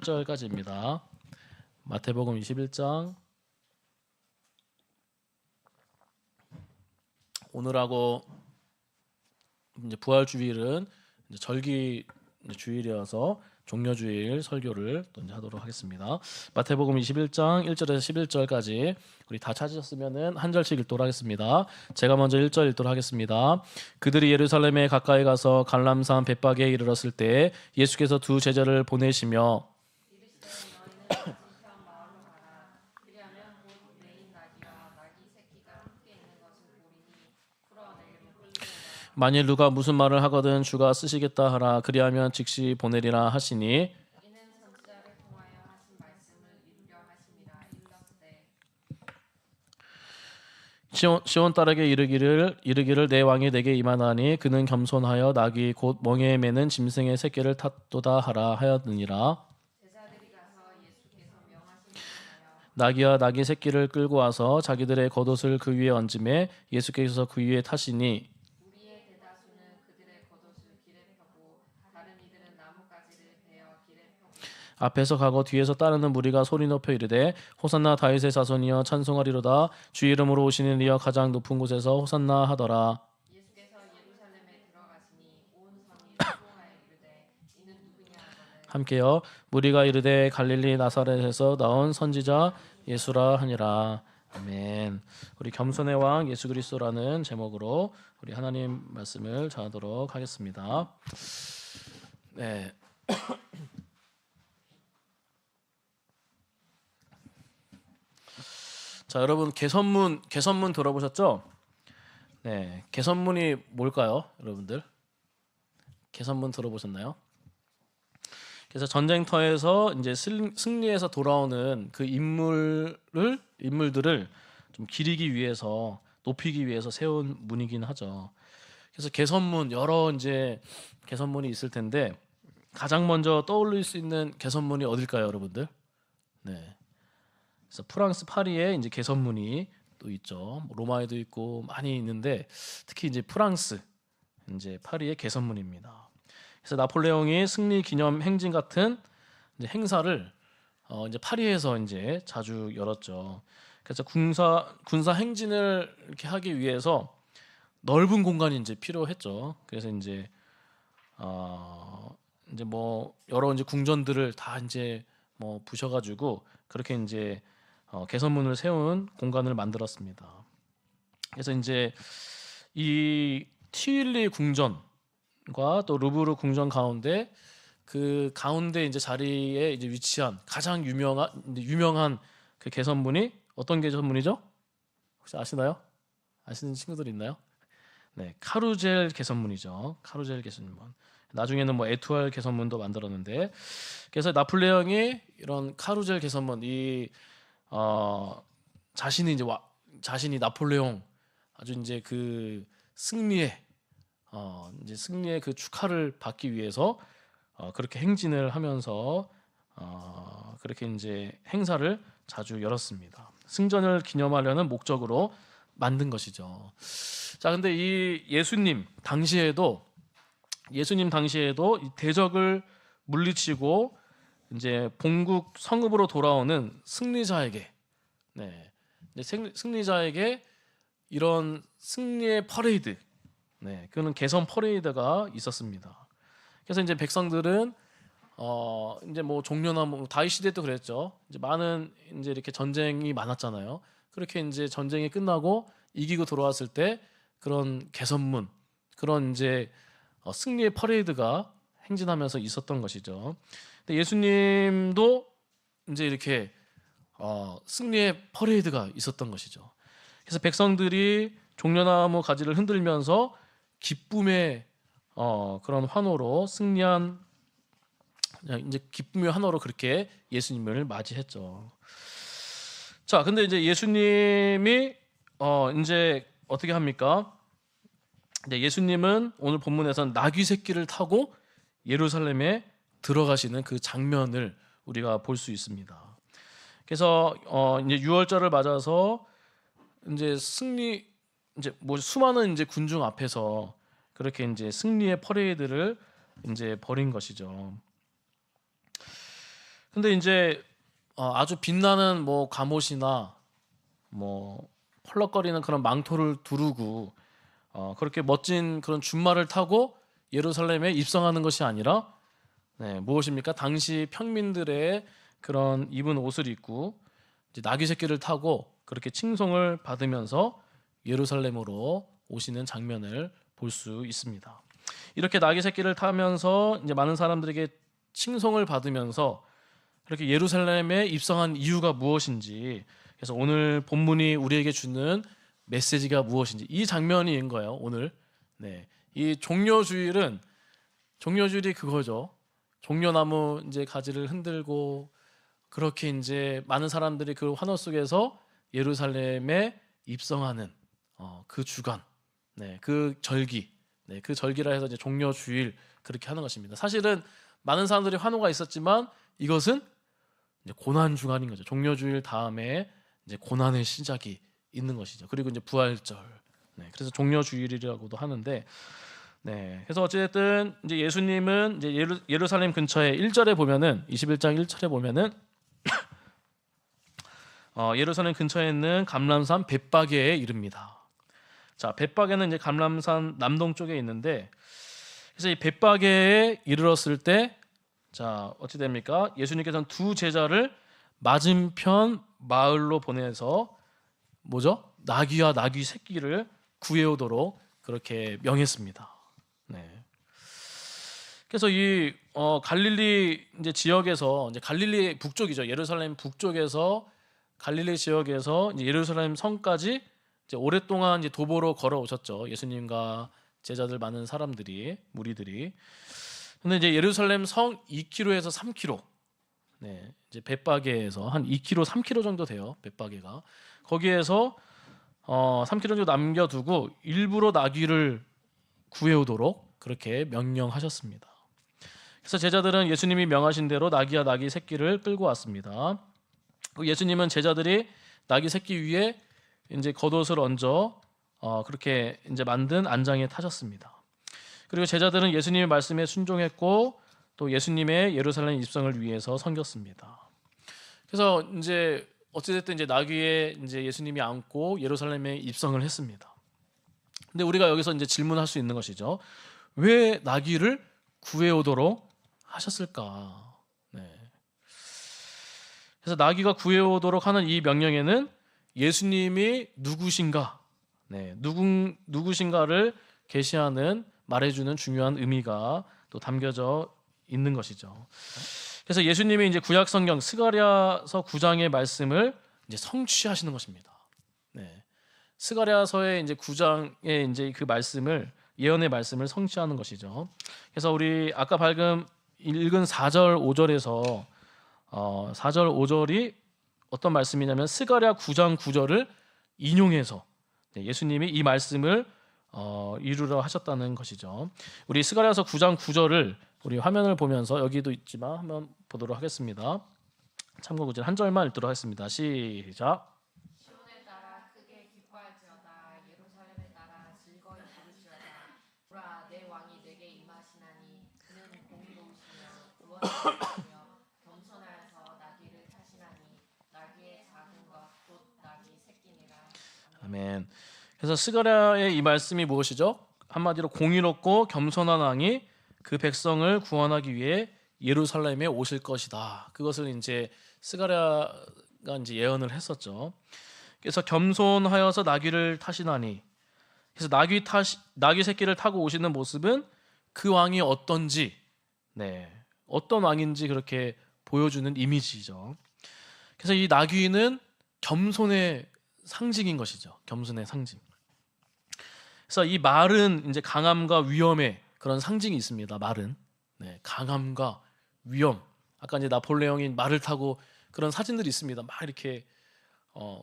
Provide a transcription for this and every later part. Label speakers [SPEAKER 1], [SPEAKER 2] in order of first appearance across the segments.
[SPEAKER 1] 11절까지입니다. 마태복음 21장. 오늘하고 이제 부활 주일은 이제 절기 주일이어서 종려 주일 설교를 또 이제 하도록 하겠습니다. 마태복음 21장 1절에서 11절까지 우리 다 찾으셨으면은 한 절씩 읽도록 하겠습니다. 제가 먼저 1절 읽도록 하겠습니다. 그들이 예루살렘에 가까이 가서 갈람산 벳박에 이르렀을 때 예수께서 두 제자를 보내시며 만일 누가 무슨 말을 하거든 주가 쓰시겠다 하라. 그리하면 즉시 보내리라 하시니 시온 딸에게 이르기를 내 왕이 내게 임하나니 그는 겸손하여 낙이 곧 멍에에 매는 짐승의 새끼를 탔도다 하라 하였느니라. 낙이와 낙이 새끼를 끌고 와서 자기들의 겉옷을 그 위에 얹음에 예수께서 그 위에 타시니 앞에서 가고 뒤에서 따르는 무리가 소리 높여 이르되 호산나 다윗의 자손이여 찬송하리로다. 주 이름으로 오시는 이여 가장 높은 곳에서 호산나 하더라. 함께요. 무리가 이르되 갈릴리 나사렛에서 나온 선지자 예수라 하니라. 아멘. 우리 겸손의 왕 예수 그리스도라는 제목으로 우리 하나님 말씀을 전하도록 하겠습니다. 네. 자, 여러분 개선문 들어보셨죠? 네, 개선문이 뭘까요, 여러분들? 개선문 들어보셨나요? 그래서 전쟁터에서 이제 승리해서 돌아오는 그 인물들을 좀 기리기 위해서, 높이기 위해서 세운 문이긴 하죠. 그래서 개선문, 여러 이제 개선문이 있을 텐데 가장 먼저 떠올릴 수 있는 개선문이 어딜까요, 여러분들? 네. 그래서 프랑스 파리에 이제 개선문이 또 있죠. 로마에도 있고 많이 있는데 특히 이제 프랑스 이제 파리의 개선문입니다. 그래서 나폴레옹이 승리 기념 행진 같은 이제 행사를 이제 파리에서 이제 자주 열었죠. 그래서 군사 행진을 이렇게 하기 위해서 넓은 공간이 이제 필요했죠. 그래서 이제 뭐 여러 이제 궁전들을 다 이제 뭐 부셔가지고 그렇게 이제 개선문을 세운 공간을 만들었습니다. 그래서 이제 이 티일리 궁전과 또 루브르 궁전 가운데 그 가운데 이제 자리에 이제 위치한 가장 유명한 그 개선문이 어떤 개선문이죠? 혹시 아시나요? 아시는 친구들 있나요? 네, 카루젤 개선문이죠. 카루젤 개선문. 나중에는 뭐 에투알 개선문도 만들었는데, 그래서 나폴레옹이 이런 카루젤 개선문 자신이 나폴레옹 아주 이제 그 승리의 그 축하를 받기 위해서 그렇게 행진을 하면서 그렇게 이제 행사를 자주 열었습니다. 승전을 기념하려는 목적으로 만든 것이죠. 자, 근데 이 예수님 당시에도 이 대적을 물리치고 이제 본국 성읍으로 돌아오는 승리자에게, 승리자에게 이런 승리의 퍼레이드, 그는 개선 퍼레이드가 있었습니다. 그래서 이제 백성들은 이제 뭐 종려나 뭐 다윗 시대도 그랬죠. 이제 많은 이제 이렇게 전쟁이 많았잖아요. 그렇게 이제 전쟁이 끝나고 이기고 돌아왔을 때 그런 개선문, 그런 이제 승리의 퍼레이드가 행진하면서 있었던 것이죠. 근데 예수님도 이제 이렇게 승리의 퍼레이드가 있었던 것이죠. 그래서 백성들이 종려나무 가지를 흔들면서 기쁨의 그런 환호로 승리한 이제 기쁨의 환호로 그렇게 예수님을 맞이했죠. 자, 근데 이제 예수님이 이제 어떻게 합니까? 네, 예수님은 오늘 본문에서는 나귀 새끼를 타고 예루살렘에 들어가시는 그 장면을 우리가 볼 수 있습니다. 그래서 이제 유월절을 맞아서 이제 수많은 이제 군중 앞에서 그렇게 이제 승리의 퍼레이드를 이제 벌인 것이죠. 근데 이제 아주 빛나는 뭐 갑옷이나 뭐 펄럭거리는 그런 망토를 두르고 그렇게 멋진 그런 준말을 타고 예루살렘에 입성하는 것이 아니라 무엇입니까? 당시 평민들의 그런 입은 옷을 입고 이제 나귀 새끼를 타고 그렇게 칭송을 받으면서 예루살렘으로 오시는 장면을 볼 수 있습니다. 이렇게 나귀 새끼를 타면서 이제 많은 사람들에게 칭송을 받으면서 이렇게 예루살렘에 입성한 이유가 무엇인지, 그래서 오늘 본문이 우리에게 주는 메시지가 무엇인지 이 장면인 거예요. 오늘 이 종려주일이 그거죠. 종려나무 이제 가지를 흔들고 그렇게 이제 많은 사람들이 그 환호 속에서 예루살렘에 입성하는 그 주간, 그 절기, 그 절기라 해서 이제 종려주일 그렇게 하는 것입니다. 사실은 많은 사람들이 환호가 있었지만 이것은 이제 고난 주간인 거죠. 종려주일 다음에 이제 고난의 시작이 있는 것이죠. 그리고 이제 부활절, 그래서 종려주일이라고도 하는데, 그래서 어쨌든 이제 예수님은 이제 예루살렘 근처에 1절에 보면은 21장 1절에 보면은 예루살렘 근처에 있는 감람산 벳바게에 이릅니다. 자, 벳바게는 이제 감람산 남동쪽에 있는데, 그래서 이 벳바게에 이르렀을 때, 자, 어찌 됩니까? 예수님께서는 두 제자를 맞은편 마을로 보내서 뭐죠? 나귀와 나귀 새끼를 구해오도록 그렇게 명했습니다. 그래서 이 갈릴리 이제 지역에서, 이제 갈릴리 북쪽이죠. 예루살렘 북쪽에서 갈릴리 지역에서 이제 예루살렘 성까지 이제 오랫동안 이제 도보로 걸어오셨죠. 예수님과 제자들 많은 사람들이, 무리들이. 근데 이제 예루살렘 성 2km에서 3km, 이제 벳바게에서 한 2km, 3km 정도 돼요. 벳바게가 거기에서 3km 정도 남겨두고 일부러 나귀를 구해오도록 그렇게 명령하셨습니다. 그래서 제자들은 예수님이 명하신 대로 나귀와 나귀 새끼를 끌고 왔습니다. 예수님은 제자들이 나귀 새끼 위에 이제 겉옷을 얹어 그렇게 이제 만든 안장에 타셨습니다. 그리고 제자들은 예수님의 말씀에 순종했고 또 예수님의 예루살렘 입성을 위해서 섬겼습니다. 그래서 이제 어찌됐든 이제 나귀에 이제 예수님이 앉고 예루살렘에 입성을 했습니다. 근데 우리가 여기서 이제 질문할 수 있는 것이죠. 왜 나귀를 구해오도록 하셨을까? 그래서 나귀가 구해오도록 하는 이 명령에는 예수님이 누구신가, 누구신가를 계시하는, 말해주는 중요한 의미가 또 담겨져 있는 것이죠. 그래서 예수님이 이제 구약 성경 스가랴서 9장의 말씀을 이제 성취하시는 것입니다. 스가랴서의 이제 9장의 이제 그 말씀을, 예언의 말씀을 성취하는 것이죠. 그래서 우리 아까 방금 읽은 4절 5절에서 4절 5절이 어떤 말씀이냐면 스가랴 9장 9절을 인용해서 예수님이 이 말씀을 이루려 하셨다는 것이죠. 우리 스가랴서 9장 9절을 우리 화면을 보면서, 여기도 있지만 한번 보도록 하겠습니다. 참고 구절 한 절만 읽도록 하겠습니다. 시작.
[SPEAKER 2] 시온에 따라 크게 기뻐할지어다. 예루살렘에 따라 즐거이 부르시어다. 보라, 내 왕이 내게 임하시나니 그는 공의로우시며 구원하시며 겸손하여서 나귀를 타시나니 나귀의 작은 것 곧 나귀 새끼니라.
[SPEAKER 1] 아멘. 그래서 스가랴의 이 말씀이 무엇이죠? 한마디로 공의롭고 겸손한 왕이 그 백성을 구원하기 위해 예루살렘에 오실 것이다. 그것을 이제 스가랴가 이제 예언을 했었죠. 그래서 겸손하여서 나귀를 타시나니, 그래서 나귀 새끼를 타고 오시는 모습은 그 왕이 어떤지, 어떤 왕인지 그렇게 보여주는 이미지죠. 그래서 이 나귀는 겸손의 상징인 것이죠. 겸손의 상징. 그래서 이 말은 이제 강함과 위엄의 그런 상징이 있습니다. 말은 강함과 위엄. 아까 이제 나폴레옹이 말을 타고 그런 사진들이 있습니다. 막 이렇게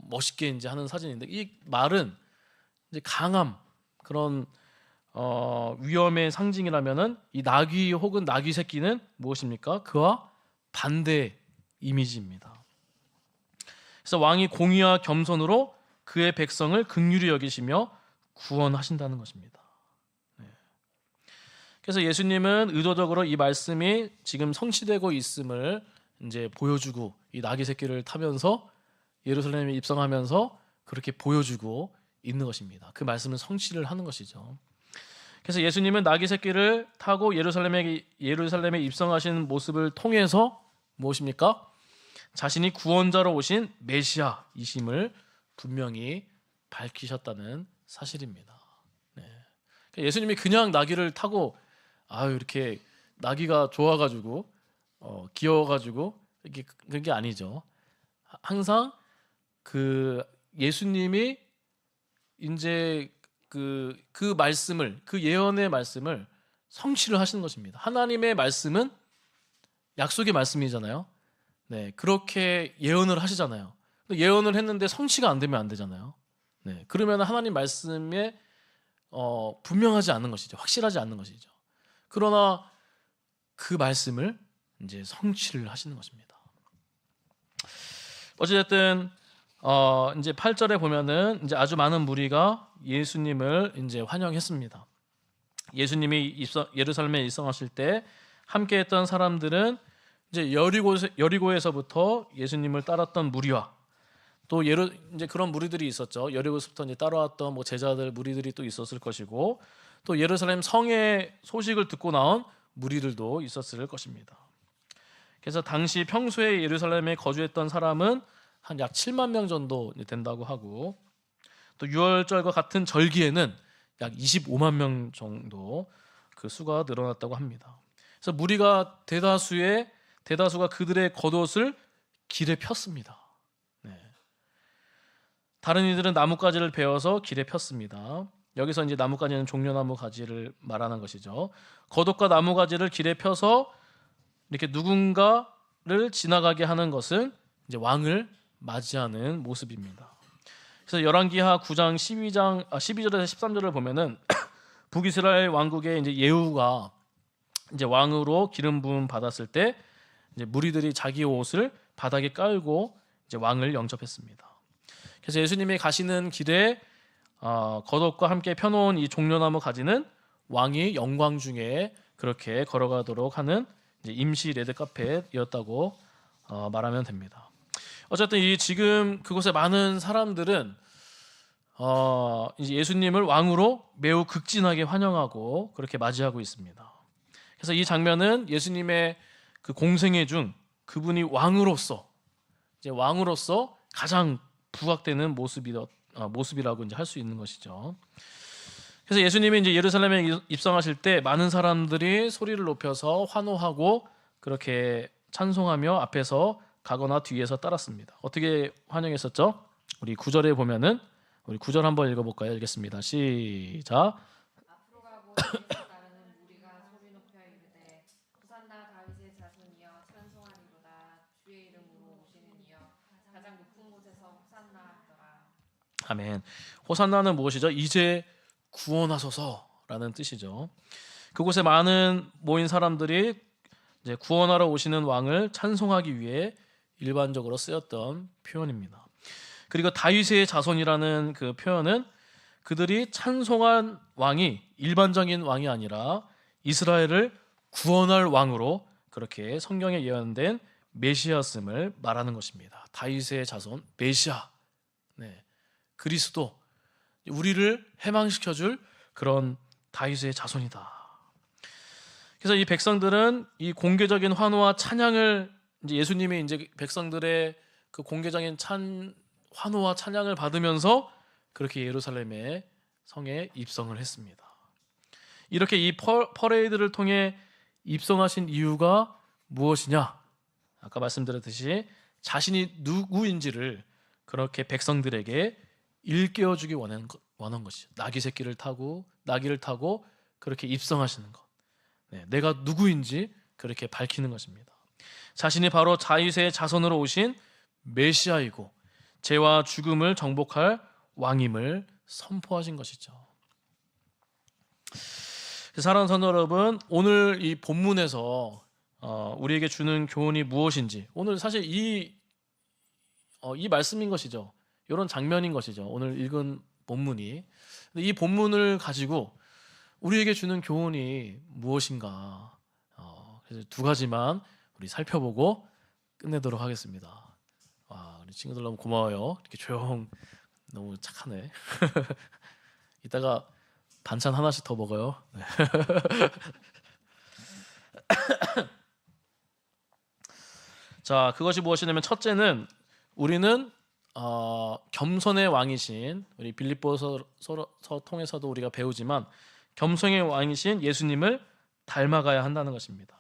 [SPEAKER 1] 멋있게 이제 하는 사진인데, 이 말은 이제 강함, 그런 위엄의 상징이라면은 이 나귀 혹은 나귀 새끼는 무엇입니까? 그와 반대 이미지입니다. 그래서 왕이 공의와 겸손으로 그의 백성을 긍휼히 여기시며 구원하신다는 것입니다. 그래서 예수님은 의도적으로 이 말씀이 지금 성취되고 있음을 이제 보여주고 이 나귀 새끼를 타면서 예루살렘에 입성하면서 그렇게 보여주고 있는 것입니다. 그 말씀은 성취를 하는 것이죠. 그래서 예수님은 나귀 새끼를 타고 예루살렘에 입성하신 모습을 통해서 무엇입니까? 자신이 구원자로 오신 메시아이심을 분명히 밝히셨다는 사실입니다. 네. 그러니까 예수님이 그냥 나귀를 타고 이렇게 나귀가 좋아가지고 귀여워가지고 이게 그게 아니죠. 항상 그 예수님이 이제 그 말씀을 그 예언의 말씀을 성취를 하시는 것입니다. 하나님의 말씀은 약속의 말씀이잖아요. 네, 그렇게 예언을 하시잖아요. 예언을 했는데 성취가 안 되면 안 되잖아요. 네, 그러면 하나님 말씀에 분명하지 않는 것이죠. 확실하지 않는 것이죠. 그러나 그 말씀을 이제 성취를 하시는 것입니다. 어찌됐든 이제 8절에 보면은 이제 아주 많은 무리가 예수님을 이제 환영했습니다. 예수님이 예루살렘에 입성하실 때 함께했던 사람들은 이제 여리고에서부터 예수님을 따랐던 무리와 또 이제 그런 무리들이 있었죠. 여리고에서부터 이제 따라왔던 뭐 제자들 무리들이 또 있었을 것이고 또 예루살렘 성의 소식을 듣고 나온 무리들도 있었을 것입니다. 그래서 당시 평소에 예루살렘에 거주했던 사람은 한 약 7만 명 정도 된다고 하고 또 유월절과 같은 절기에는 약 25만 명 정도 그 수가 늘어났다고 합니다. 그래서 무리가 대다수가 그들의 겉옷을 길에 폈습니다. 네. 다른 이들은 나뭇가지를 베어서 길에 폈습니다. 여기서 이제 나뭇가지는 종려나무 가지를 말하는 것이죠. 겉옷과 나뭇가지를 길에 펴서 이렇게 누군가를 지나가게 하는 것은 이제 왕을 맞이하는 모습입니다. 그래서 열왕기하 9장 12절에서 13절을 보면은 북이스라엘 왕국의 이제 예후가 이제 왕으로 기름 부음 받았을 때 이제 무리들이 자기 옷을 바닥에 깔고 이제 왕을 영접했습니다. 그래서 예수님이 가시는 길에 겉옷과 함께 펴놓은 이 종려나무 가지는 왕이 영광 중에 그렇게 걸어가도록 하는 이제 임시 레드카펫이었다고 말하면 됩니다. 어쨌든 이 지금 그곳에 많은 사람들은 이제 예수님을 왕으로 매우 극진하게 환영하고 그렇게 맞이하고 있습니다. 그래서 이 장면은 예수님의 그 공생애 중 그분이 왕으로서 가장 부각되는 모습이라고 이제 할 수 있는 것이죠. 그래서 예수님이 이제 예루살렘에 입성하실 때 많은 사람들이 소리를 높여서 환호하고 그렇게 찬송하며 앞에서 가거나 뒤에서 따랐습니다. 어떻게 환영했었죠? 우리 9절에 보면은 우리 9절 한번 읽어볼까요? 읽겠습니다. 시작.
[SPEAKER 2] 앞으로 가고 뒤에서 따르는 무리가 소리 높여 이르되 호산나 다윗의 자손이여 찬송하리로다 주의 이름으로 오시는 이여 가장 높은 곳에서 호산나 하더라.
[SPEAKER 1] 아멘. 호산나는 무엇이죠? 이제 구원하소서라는 뜻이죠. 그곳에 많은 모인 사람들이 이제 구원하러 오시는 왕을 찬송하기 위해 일반적으로 쓰였던 표현입니다. 그리고 다윗의 자손이라는 그 표현은 그들이 찬송한 왕이 일반적인 왕이 아니라 이스라엘을 구원할 왕으로 그렇게 성경에 예언된 메시아였음을 말하는 것입니다. 다윗의 자손 메시아, 네, 그리스도, 우리를 해방시켜줄 그런 다윗의 자손이다. 그래서 이 백성들은 이 공개적인 환호와 찬양을 이제 예수님이 이제 백성들의 그 공개적인 환호와 찬양을 받으면서 그렇게 예루살렘의 성에 입성을 했습니다. 이렇게 이 퍼레이드를 통해 입성하신 이유가 무엇이냐? 아까 말씀드렸듯이 자신이 누구인지를 그렇게 백성들에게 일깨워주기 원한 것이죠. 나귀를 타고 그렇게 입성하시는 것. 네, 내가 누구인지 그렇게 밝히는 것입니다. 자신이 바로 다윗의 자손으로 오신 메시아이고 죄와 죽음을 정복할 왕임을 선포하신 것이죠. 사랑하는 성도 여러분, 오늘 이 본문에서 우리에게 주는 교훈이 무엇인지, 오늘 사실 이 말씀인 것이죠. 이런 장면인 것이죠. 오늘 읽은 본문이. 이 본문을 가지고 우리에게 주는 교훈이 무엇인가? 그래서 두 가지만 우리 살펴보고 끝내도록 하겠습니다. 우리 친구들 너무 고마워요. 이렇게 너무 착하네. 이따가 반찬 하나씩 더 먹어요. 네. 자, 그것이 무엇이냐면 첫째는 우리는 겸손의 왕이신 우리 빌립보서 통해서도 우리가 배우지만 겸손의 왕이신 예수님을 닮아가야 한다는 것입니다.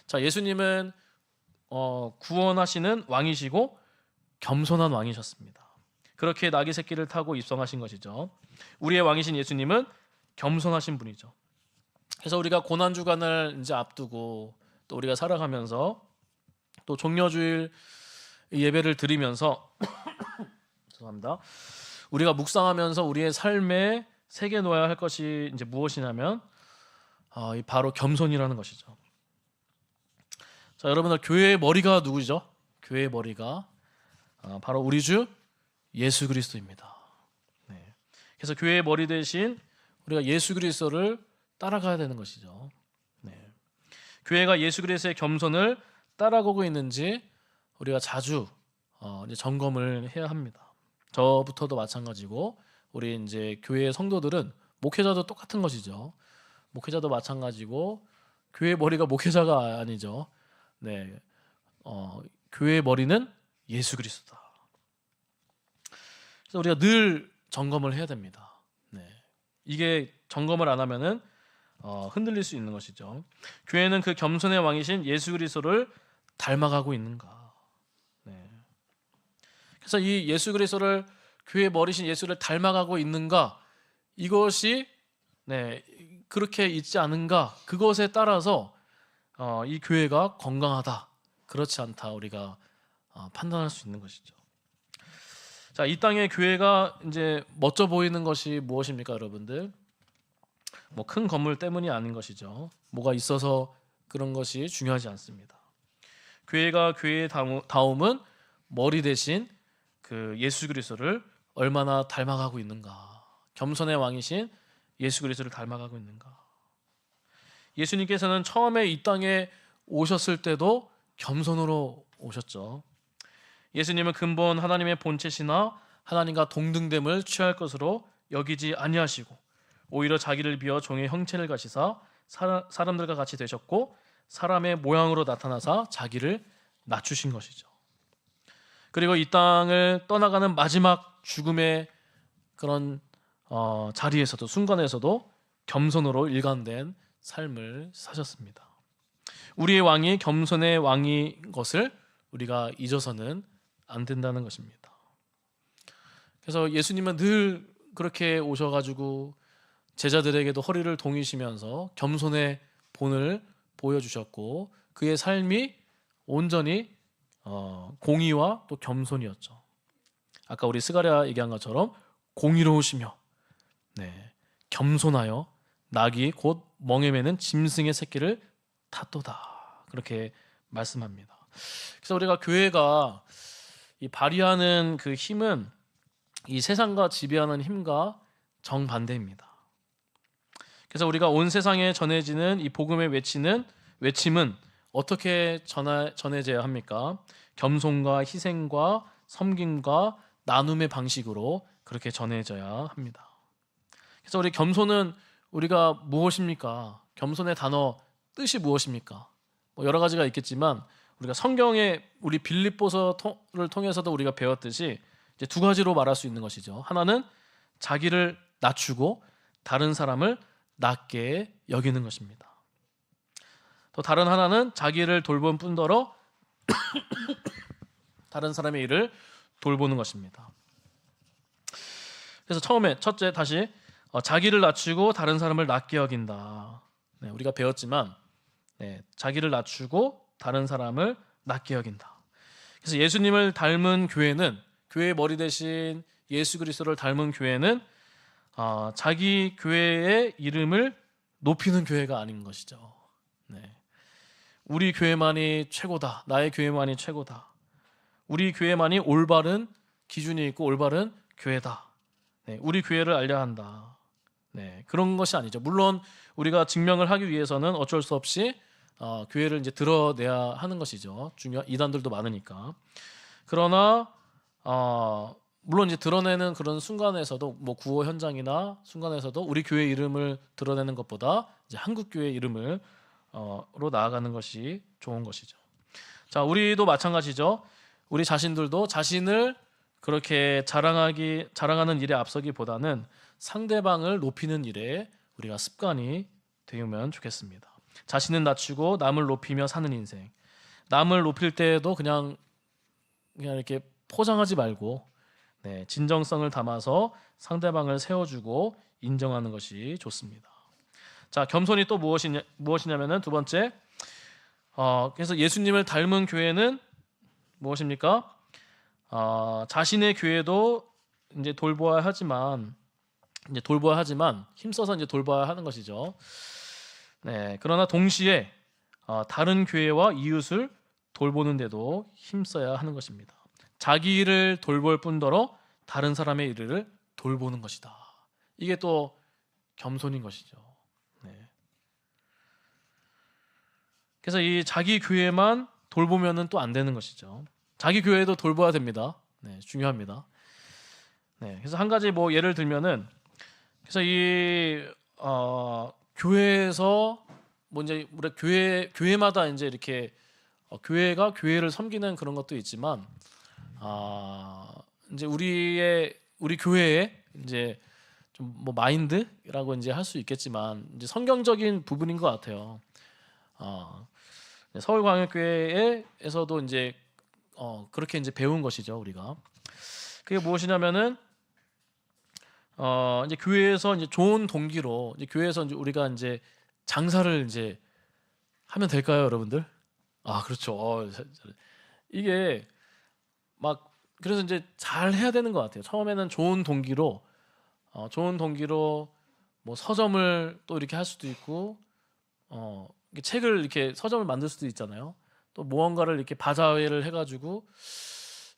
[SPEAKER 1] 자, 예수님은 구원하시는 왕이시고 겸손한 왕이셨습니다. 그렇게 나귀 새끼를 타고 입성하신 것이죠. 우리의 왕이신 예수님은 겸손하신 분이죠. 그래서 우리가 고난 주간을 이제 앞두고 또 우리가 살아가면서 또 종려주일 예배를 드리면서 죄송합니다. 우리가 묵상하면서 우리의 삶에 새겨 놓아야 할 것이 이제 무엇이냐면 바로 겸손이라는 것이죠. 자, 여러분들 교회의 머리가 누구죠? 교회의 머리가 바로 우리 주 예수 그리스도입니다. 네. 그래서 교회의 머리 대신 우리가 예수 그리스도를 따라가야 되는 것이죠. 네. 교회가 예수 그리스도의 겸손을 따라가고 있는지 우리가 자주 이제 점검을 해야 합니다. 저부터도 마찬가지고 우리 이제 교회 성도들은 목회자도 똑같은 것이죠. 목회자도 마찬가지고 교회 머리가 목회자가 아니죠. 네, 교회의 머리는 예수 그리스도다. 그래서 우리가 늘 점검을 해야 됩니다. 네, 이게 점검을 안 하면은 흔들릴 수 있는 것이죠. 교회는 그 겸손의 왕이신 예수 그리스도를 닮아가고 있는가? 네. 그래서 이 예수 그리스도를 교회의 머리신 예수를 닮아가고 있는가? 이것이 그렇게 있지 않은가? 그것에 따라서 이 교회가 건강하다, 그렇지 않다 우리가 판단할 수 있는 것이죠. 자, 이 땅의 교회가 이제 멋져 보이는 것이 무엇입니까, 여러분들? 뭐 큰 건물 때문이 아닌 것이죠. 뭐가 있어서 그런 것이 중요하지 않습니다. 교회가 교회의 다움은 머리 대신 그 예수 그리스도를 얼마나 닮아가고 있는가? 겸손의 왕이신 예수 그리스도를 닮아가고 있는가? 예수님께서는 처음에 이 땅에 오셨을 때도 겸손으로 오셨죠. 예수님은 근본 하나님의 본체시나 하나님과 동등됨을 취할 것으로 여기지 아니하시고 오히려 자기를 비어 종의 형체를 가지사 사람들과 같이 되셨고 사람의 모양으로 나타나사 자기를 낮추신 것이죠. 그리고 이 땅을 떠나가는 마지막 죽음의 그런 자리에서도 순간에서도 겸손으로 일관된 삶을 사셨습니다. 우리의 왕이 겸손의 왕인 것을 우리가 잊어서는 안 된다는 것입니다. 그래서 예수님은 늘 그렇게 오셔가지고 제자들에게도 허리를 동이시면서 겸손의 본을 보여주셨고 그의 삶이 온전히 공의와 또 겸손이었죠. 아까 우리 스가랴 얘기한 것처럼 공의로우시며 겸손하여 낙이 곧 멍에 매는 짐승의 새끼를 탔도다, 그렇게 말씀합니다. 그래서 우리가 교회가 이 발휘하는 그 힘은 이 세상과 지배하는 힘과 정반대입니다. 그래서 우리가 온 세상에 전해지는 이 복음의 외침은 어떻게 전해져야 합니까? 겸손과 희생과 섬김과 나눔의 방식으로 그렇게 전해져야 합니다. 그래서 우리 겸손은 우리가 무엇입니까? 겸손의 단어 뜻이 무엇입니까? 뭐 여러 가지가 있겠지만 우리가 성경의 우리 빌립보서를 통해서도 우리가 배웠듯이 이제 두 가지로 말할 수 있는 것이죠. 하나는 자기를 낮추고 다른 사람을 낮게 여기는 것입니다. 또 다른 하나는 자기를 돌본 뿐더러 다른 사람의 일을 돌보는 것입니다. 그래서 첫째 다시 자기를 낮추고 다른 사람을 낮게 여긴다. 우리가 배웠지만 자기를 낮추고 다른 사람을 낮게 여긴다. 그래서 예수님을 닮은 교회는, 교회의 머리 대신 예수 그리스도를 닮은 교회는 자기 교회의 이름을 높이는 교회가 아닌 것이죠. 우리 교회만이 최고다, 나의 교회만이 최고다, 우리 교회만이 올바른 기준이 있고 올바른 교회다, 우리 교회를 알려야 한다, 그런 것이 아니죠. 물론 우리가 증명을 하기 위해서는 어쩔 수 없이 교회를 이제 드러내야 하는 것이죠. 중요한 이단들도 많으니까. 그러나 물론 이제 드러내는 그런 순간에서도 뭐 구호 현장이나 순간에서도 우리 교회 이름을 드러내는 것보다 이제 한국 교회 이름을 로 나아가는 것이 좋은 것이죠. 자, 우리도 마찬가지죠. 우리 자신들도 자신을 그렇게 자랑하는 일에 앞서기보다는 상대방을 높이는 일에 우리가 습관이 되면 좋겠습니다. 자신은 낮추고 남을 높이며 사는 인생. 남을 높일 때에도 그냥 이렇게 포장하지 말고 진정성을 담아서 상대방을 세워주고 인정하는 것이 좋습니다. 자, 겸손이 또 무엇이냐면은 두 번째, 그래서 예수님을 닮은 교회는 무엇입니까? 자신의 교회도 이제 돌보아야 하지만 힘써서 이제 돌봐야 하는 것이죠. 네, 그러나 동시에 다른 교회와 이웃을 돌보는데도 힘써야 하는 것입니다. 자기 일을 돌볼 뿐더러 다른 사람의 일을 돌보는 것이다. 이게 또 겸손인 것이죠. 네. 그래서 이 자기 교회만 돌보면은 또 안 되는 것이죠. 자기 교회도 돌봐야 됩니다. 네, 중요합니다. 네, 그래서 한 가지 뭐 예를 들면은 그래서 이 교회에서 뭐 이제 우리 교회마다 이제 이렇게 교회가 교회를 섬기는 그런 것도 있지만 이제 우리 교회에 이제 좀 뭐 마인드라고 이제 할 수 있겠지만 이제 성경적인 부분인 것 같아요. 서울광역교회에서도 이제 그렇게 이제 배운 것이죠, 우리가. 그게 무엇이냐면은 이제 교회에서 이제 좋은 동기로 이제 교회에서 이제 우리가 이제 장사를 이제 하면 될까요, 여러분들? 그렇죠. 이게 막 그래서 이제 잘 해야 되는 것 같아요. 처음에는 좋은 동기로 뭐 서점을 또 이렇게 할 수도 있고 책을 이렇게 서점을 만들 수도 있잖아요. 또 무언가를 이렇게 바자회를 해가지고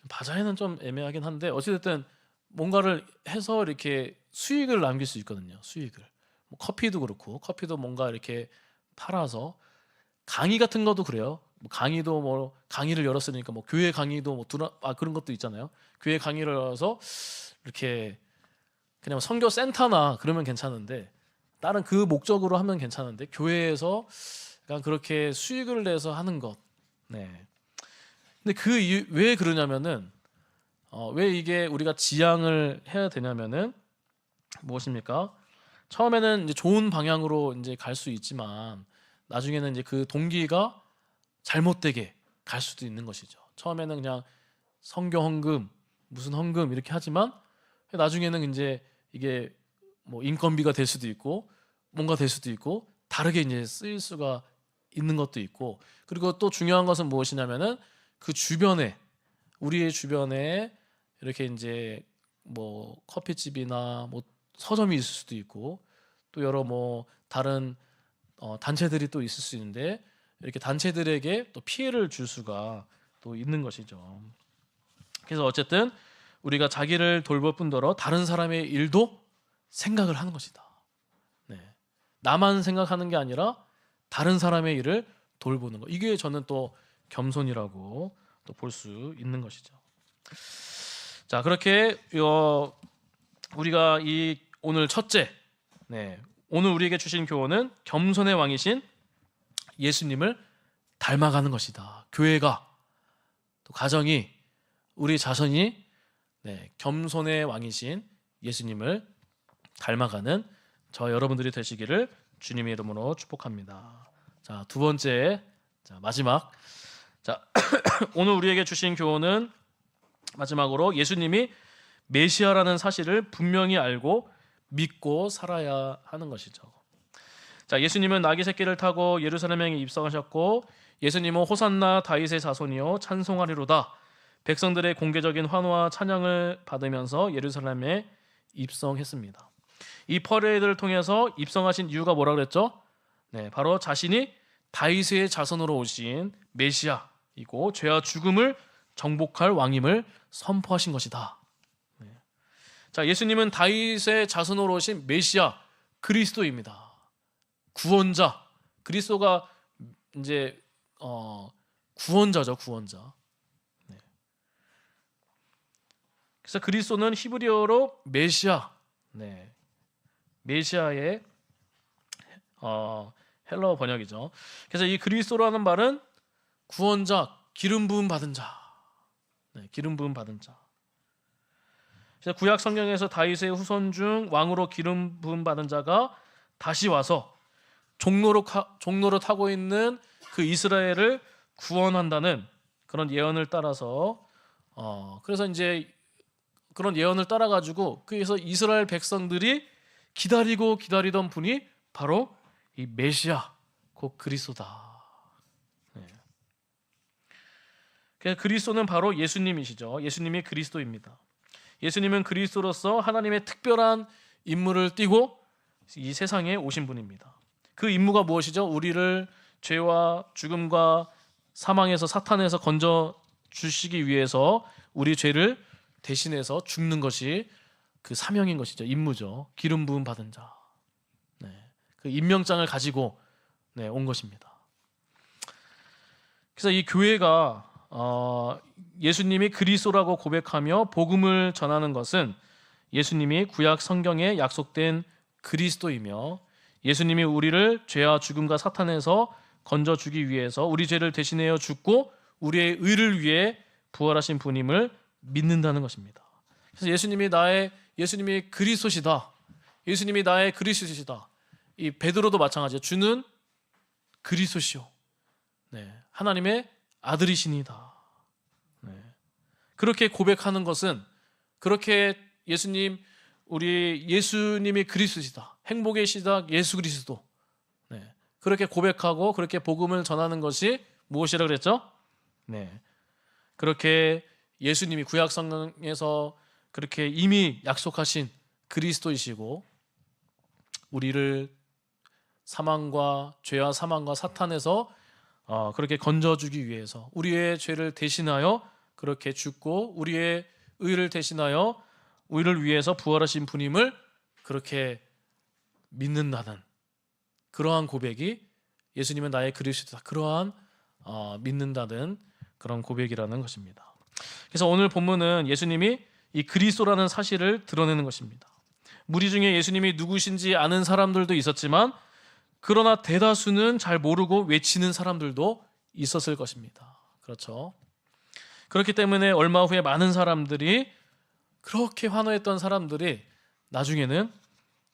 [SPEAKER 1] 바자회는 좀 애매하긴 한데 어찌됐든 뭔가를 해서 이렇게 수익을 남길 수 있거든요. 수익을. 뭐 커피도 그렇고 커피도 뭔가 이렇게 팔아서 강의 같은 것도 그래요. 뭐 강의도 뭐 강의를 열었으니까 뭐 교회 강의도 뭐 그런 것도 있잖아요. 교회 강의를 열어서 이렇게 그냥 선교 센터나 그러면 괜찮은데 다른 그 목적으로 하면 괜찮은데 교회에서 약간 그렇게 수익을 내서 하는 것. 네. 근데 그 이유 왜 그러냐면은 왜 이게 우리가 지향을 해야 되냐면은 무엇입니까? 처음에는 이제 좋은 방향으로 이제 갈 수 있지만 나중에는 이제 그 동기가 잘못되게 갈 수도 있는 것이죠. 처음에는 그냥 선교 헌금, 무슨 헌금 이렇게 하지만 나중에는 이제 이게 뭐 인건비가 될 수도 있고 뭔가 될 수도 있고 다르게 이제 쓰일 수가 있는 것도 있고 그리고 또 중요한 것은 무엇이냐면은 그 주변에 우리의 주변에 이렇게 이제 뭐 커피집이나 뭐 서점이 있을 수도 있고 또 여러 뭐 다른 단체들이 또 있을 수 있는데 이렇게 단체들에게 또 피해를 줄 수가 또 있는 것이죠. 그래서 어쨌든 우리가 자기를 돌볼 뿐더러 다른 사람의 일도 생각을 하는 것이다. 네. 나만 생각하는 게 아니라 다른 사람의 일을 돌보는 것. 이게 저는 또 겸손이라고 또 볼 수 있는 것이죠. 자, 그렇게 우리가 이 오늘 첫째, 오늘 우리에게 주신 교훈은 겸손의 왕이신 예수님을 닮아가는 것이다. 교회가 또 가정이 우리 자손이 겸손의 왕이신 예수님을 닮아가는 저 여러분들이 되시기를 주님의 이름으로 축복합니다. 자, 두 번째, 자, 마지막. 자, 오늘 우리에게 주신 교훈은 마지막으로 예수님이 메시아라는 사실을 분명히 알고 믿고 살아야 하는 것이죠. 자, 예수님은 나귀 새끼를 타고 예루살렘에 입성하셨고 예수님은 호산나 다윗의 자손이요 찬송하리로다. 백성들의 공개적인 환호와 찬양을 받으면서 예루살렘에 입성했습니다. 이 퍼레이드를 통해서 입성하신 이유가 뭐라 그랬죠? 바로 자신이 다윗의 자손으로 오신 메시아이고 죄와 죽음을 정복할 왕임을 선포하신 것이다. 자, 예수님은 다윗의 자손으로 오신 메시아 그리스도입니다. 구원자. 그리스도가 이제 구원자죠, 구원자. 네. 그래서 그리스도는 히브리어로 메시아, 네, 메시아의 헬라어 번역이죠. 그래서 이 그리스도라는 말은 구원자, 기름 부음 받은 자, 네, 기름 부음 받은 자. 그래서 구약 성경에서 다윗의 후손 중 왕으로 기름 부음 받은 자가 다시 와서 종로로 타고 있는 그 이스라엘을 구원한다는 그런 예언을 따라서 그래서 이제 그런 예언을 따라 가지고 그래서 이스라엘 백성들이 기다리던 분이 바로 이 메시아, 곧 그리스도다. 네. 그래서 그리스도는 바로 예수님이시죠. 예수님이 그리스도입니다. 예수님은 그리스도로서 하나님의 특별한 임무를 띠고 이 세상에 오신 분입니다. 그 임무가 무엇이죠? 우리를 죄와 죽음과 사망에서 사탄에서 건져 주시기 위해서 우리 죄를 대신해서 죽는 것이 그 사명인 것이죠. 임무죠. 기름 부음 받은 자. 네. 그 임명장을 가지고 온 것입니다. 그래서 이 교회가 예수님이 그리스도라고 고백하며 복음을 전하는 것은 예수님이 구약 성경에 약속된 그리스도이며 예수님이 우리를 죄와 죽음과 사탄에서 건져주기 위해서 우리 죄를 대신하여 죽고 우리의 의를 위해 부활하신 분임을 믿는다는 것입니다. 그래서 예수님이 그리스도시다. 예수님이 나의 그리스도시다. 이 베드로도 마찬가지예요. 주는 그리스도시요. 네, 하나님의 아들이시니다. 네. 그렇게 고백하는 것은 그렇게 우리 예수님이 그리스도시다. 행복의 시작 예수 그리스도. 네. 그렇게 고백하고 그렇게 복음을 전하는 것이 무엇이라고 그랬죠? 네. 그렇게 예수님이 구약 성경에서 그렇게 이미 약속하신 그리스도이시고 우리를 죄와 사망과 사탄에서 그렇게 건져주기 위해서 우리의 죄를 대신하여 그렇게 죽고 우리의 의를 대신하여 우리를 위해서 부활하신 분임을 그렇게 믿는다는 그러한 고백이 예수님은 나의 그리스도다. 그러한 믿는다는 그런 고백이라는 것입니다. 그래서 오늘 본문은 예수님이 이 그리스도라는 사실을 드러내는 것입니다. 무리 중에 예수님이 누구신지 아는 사람들도 있었지만 그러나 대다수는 잘 모르고 외치는 사람들도 있었을 것입니다. 그렇죠? 그렇기 때문에 얼마 후에 많은 사람들이 그렇게 환호했던 사람들이 나중에는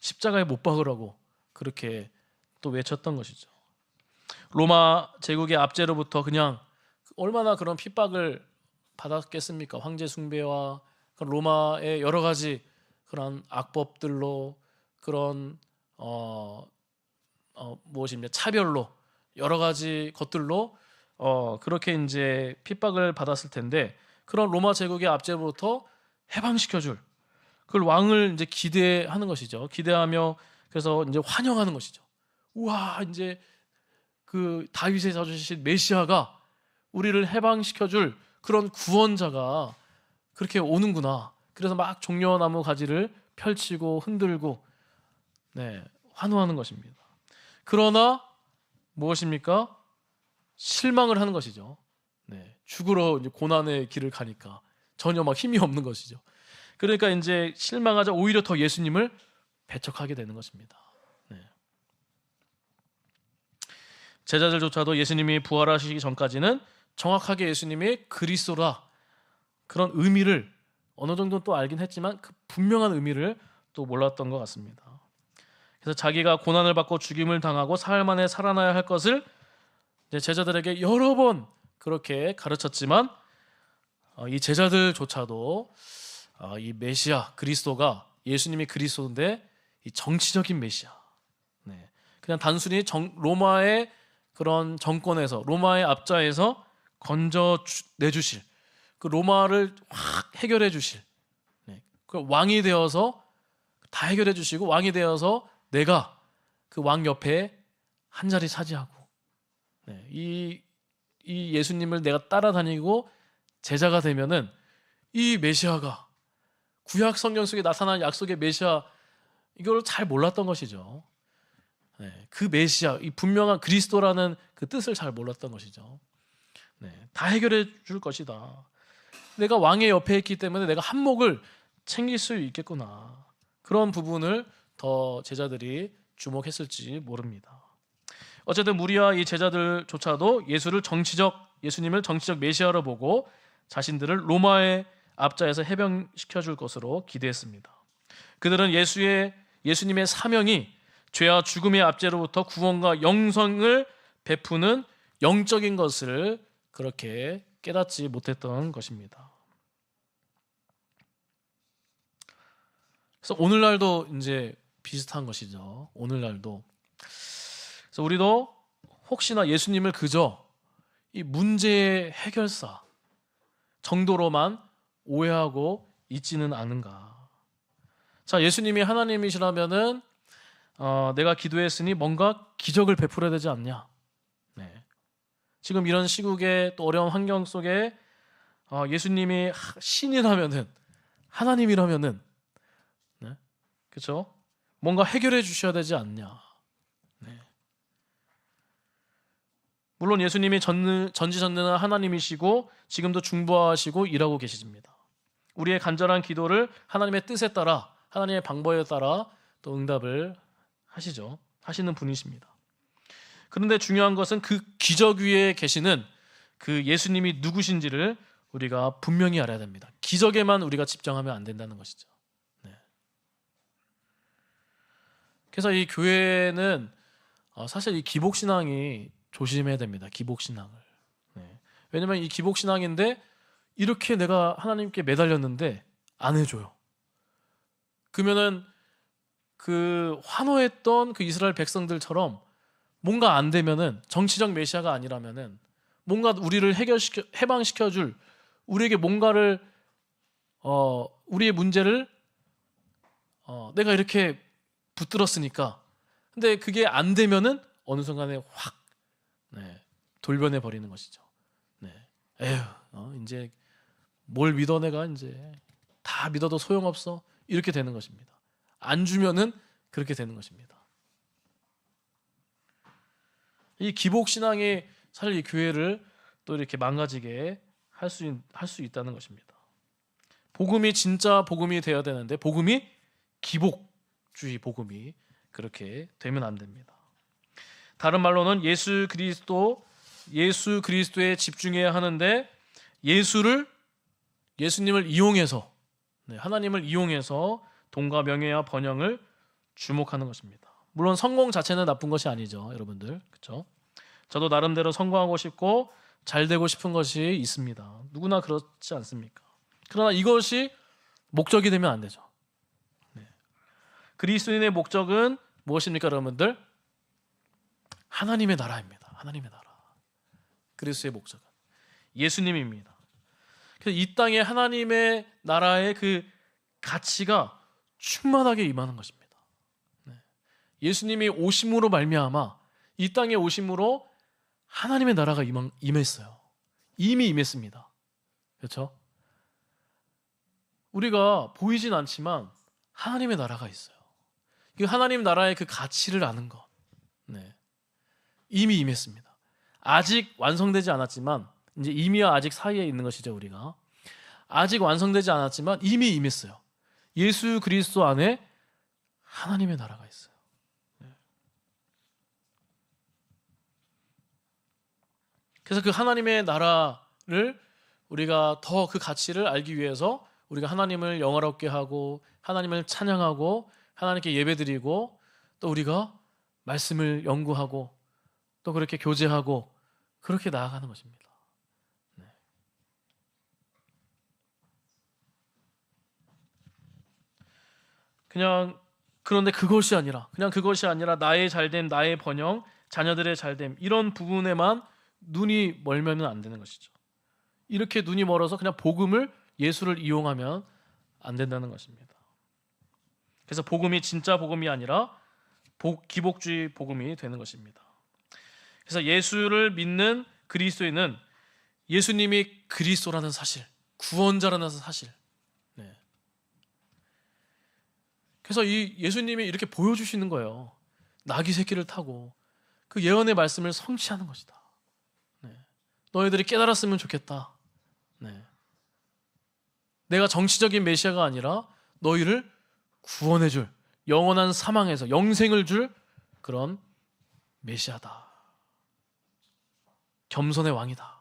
[SPEAKER 1] 십자가에 못 박으라고 그렇게 또 외쳤던 것이죠. 로마 제국의 압제로부터 그냥 얼마나 그런 핍박을 받았겠습니까? 황제 숭배와 로마의 여러 가지 그런 악법들로 그런 무엇입니까? 차별로 여러 가지 것들로 그렇게 이제 핍박을 받았을 텐데 그런 로마 제국의 압제로부터 해방시켜줄 그걸 왕을 이제 기대하는 것이죠. 기대하며 그래서 이제 환영하는 것이죠. 우와, 이제 그 다윗의 자주신 메시아가 우리를 해방시켜줄 그런 구원자가 그렇게 오는구나. 그래서 막 종려나무 가지를 펼치고 흔들고 환호하는 것입니다. 그러나 무엇입니까? 실망을 하는 것이죠. 죽으러 이제 고난의 길을 가니까 전혀 막 힘이 없는 것이죠. 그러니까 이제 실망하자 오히려 더 예수님을 배척하게 되는 것입니다. 제자들조차도 예수님이 부활하시기 전까지는 정확하게 예수님이 그리스도라 그런 의미를 어느 정도 또 알긴 했지만 그 분명한 의미를 또 몰랐던 것 같습니다. 그래서 자기가 고난을 받고 죽임을 당하고 사흘 만에 살아나야 할 것을 제자들에게 여러 번 그렇게 가르쳤지만 이 제자들조차도 이 메시아 그리스도가 예수님이 그리스도인데 이 정치적인 메시아, 그냥 단순히 로마의 그런 정권에서 로마의 압자에서 건져내주실 그 로마를 확 해결해 주실 그 왕이 되어서 다 해결해 주시고 왕이 되어서 내가 그 왕 옆에 한 자리 차지하고 이 예수님을 내가 따라다니고 제자가 되면은 이 메시아가 구약 성경 속에 나타난 약속의 메시아 이걸 잘 몰랐던 것이죠. 네, 그 메시아, 이 분명한 그리스도라는 그 뜻을 잘 몰랐던 것이죠. 네, 다 해결해 줄 것이다. 내가 왕의 옆에 있기 때문에 내가 한몫을 챙길 수 있겠구나. 그런 부분을 더 제자들이 주목했을지 모릅니다. 어쨌든 무리와 이 제자들조차도 예수님을 정치적 메시아로 보고 자신들을 로마의 압자에서 해병시켜 줄 것으로 기대했습니다. 그들은 예수님의 사명이 죄와 죽음의 압제로부터 구원과 영생을 베푸는 영적인 것을 그렇게 깨닫지 못했던 것입니다. 그래서 오늘날도 이제 비슷한 것이죠. 오늘날도. 그래서 우리도 혹시나 예수님을 그저 이 문제의 해결사 정도로만 오해하고 있지는 않은가. 자, 예수님이 하나님이시라면은 내가 기도했으니 뭔가 기적을 베풀어야 되지 않냐. 네. 지금 이런 시국에 또 어려운 환경 속에 예수님이 신이라면은 하나님이라면은 네. 그렇죠? 뭔가 해결해 주셔야 되지 않냐. 네. 물론 예수님이 전지전능한 하나님이시고 지금도 중보하시고 일하고 계십니다. 우리의 간절한 기도를 하나님의 뜻에 따라 하나님의 방법에 따라 또 응답을 하시죠. 하시는 분이십니다. 그런데 중요한 것은 그 기적 위에 계시는 그 예수님이 누구신지를 우리가 분명히 알아야 됩니다. 기적에만 우리가 집중하면 안 된다는 것이죠. 네. 그래서 이 교회는 사실 이 기복신앙이 조심해야 됩니다. 기복신앙을. 네. 왜냐하면 이 기복신앙인데 이렇게 내가 하나님께 매달렸는데 안 해줘요. 그러면은 그 환호했던 그 이스라엘 백성들처럼 뭔가 안 되면은 정치적 메시아가 아니라면은 뭔가 우리를 해방시켜줄 우리에게 뭔가를 우리의 문제를 내가 이렇게 붙들었으니까 근데 그게 안 되면은 어느 순간에 확 돌변해 버리는 것이죠. 네. 에휴, 이제 뭘 믿어 내가 이제 다 믿어도 소용없어 이렇게 되는 것입니다. 안 주면은 그렇게 되는 것입니다. 이 기복신앙이 사실 이 교회를 또 이렇게 망가지게 할 수 있다는 것입니다. 복음이 진짜 복음이 되어야 되는데 복음이 기복주의 복음이 그렇게 되면 안 됩니다. 다른 말로는 예수 그리스도에 집중해야 하는데 예수님을 이용해서 하나님을 이용해서 돈과 명예와 번영을 주목하는 것입니다. 물론 성공 자체는 나쁜 것이 아니죠, 여러분들. 그렇죠? 저도 나름대로 성공하고 싶고 잘 되고 싶은 것이 있습니다. 누구나 그렇지 않습니까? 그러나 이것이 목적이 되면 안 되죠. 네. 그리스도인의 목적은 무엇입니까, 여러분들? 하나님의 나라입니다. 하나님의 나라. 그리스도의 목적은 예수님입니다. 그래서 이 땅에 하나님의 나라의 그 가치가 충만하게 임하는 것입니다. 네. 예수님이 오심으로 말미암아 이 땅에 오심으로 하나님의 나라가 임했어요. 이미 임했습니다. 그렇죠? 우리가 보이진 않지만 하나님의 나라가 있어요. 그 하나님 나라의 그 가치를 아는 것. 네. 이미 임했습니다. 아직 완성되지 않았지만 이제 이미와 아직 사이에 있는 것이죠. 우리가 아직 완성되지 않았지만 이미 임했어요. 예수 그리스도 안에 하나님의 나라가 있어요. 네. 그래서 그 하나님의 나라를 우리가 더 그 가치를 알기 위해서 우리가 하나님을 영화롭게 하고 하나님을 찬양하고 하나님께 예배드리고 또 우리가 말씀을 연구하고 또 그렇게 교제하고 그렇게 나아가는 것입니다. 네. 그런데 그것이 아니라 나의 잘됨, 나의 번영, 자녀들의 잘됨 이런 부분에만 눈이 멀면은 안 되는 것이죠. 이렇게 눈이 멀어서 그냥 복음을 예수를 이용하면 안 된다는 것입니다. 그래서 복음이 진짜 복음이 아니라 기복주의 복음이 되는 것입니다. 그래서 예수를 믿는 그리스도인은 예수님이 그리스도라는 사실, 구원자라는 사실. 네. 그래서 이 예수님이 이렇게 보여주시는 거예요. 나귀 새끼를 타고 그 예언의 말씀을 성취하는 것이다. 네. 너희들이 깨달았으면 좋겠다. 네. 내가 정치적인 메시아가 아니라 너희를 구원해줄, 영원한 사망에서 영생을 줄 그런 메시아다. 겸손의 왕이다.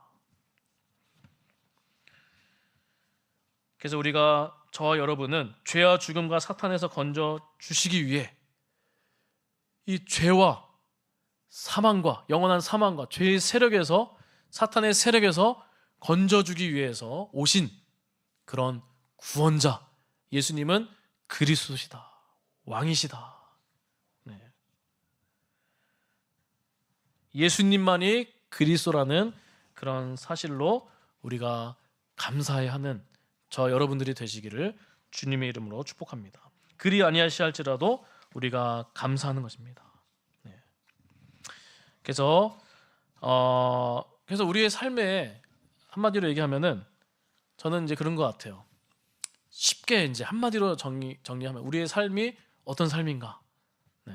[SPEAKER 1] 그래서 우리가 저와 여러분은 죄와 죽음과 사탄에서 건져 주시기 위해 이 죄와 사망과 영원한 사망과 죄의 세력에서 사탄의 세력에서 건져주기 위해서 오신 그런 구원자 예수님은 그리스도시다. 왕이시다. 네. 예수님만이 그리스도라는 그런 사실로 우리가 감사해야 하는 저 여러분들이 되시기를 주님의 이름으로 축복합니다. 그리 아니하시할지라도 우리가 감사하는 것입니다. 네. 그래서 우리의 삶에 한마디로 얘기하면은 저는 이제 그런 것 같아요. 쉽게 이제 한마디로 정리하면 우리의 삶이 어떤 삶인가? 네.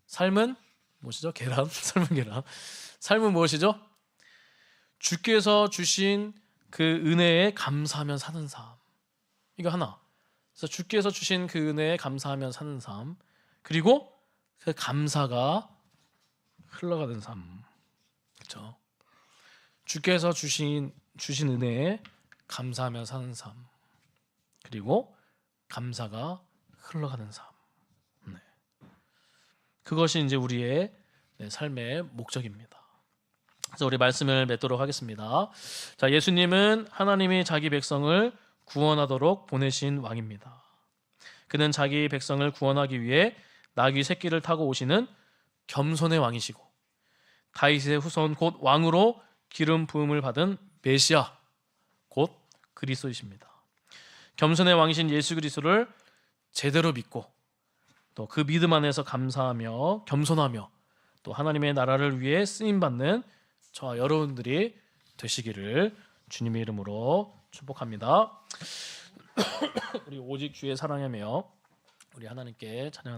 [SPEAKER 1] 삶은 무엇이죠? 계란, 삶은 계란. 삶은 무엇이죠? 주께서 주신 그 은혜에 감사하며 사는 삶. 이거 하나. 그래서 주께서 주신 그 은혜에 감사하며 사는 삶. 그리고 그 감사가 흘러가는 삶. 그렇죠? 주께서 주신 은혜에 감사하며 사는 삶. 그리고 감사가 흘러가는 삶. 네. 그것이 이제 우리의 삶의 목적입니다. 그래서 우리 말씀을 맺도록 하겠습니다. 자, 예수님은 하나님이 자기 백성을 구원하도록 보내신 왕입니다. 그는 자기 백성을 구원하기 위해 나귀 새끼를 타고 오시는 겸손의 왕이시고 다윗의 후손 곧 왕으로 기름 부음을 받은 메시아 곧 그리스도이십니다. 겸손의 왕이신 예수 그리스도를 제대로 믿고 또 그 믿음 안에서 감사하며 겸손하며 또 하나님의 나라를 위해 쓰임 받는 저와 여러분들이 되시기를 주님의 이름으로 축복합니다. 우리 오직 주의 사랑하며 우리 하나님께 찬양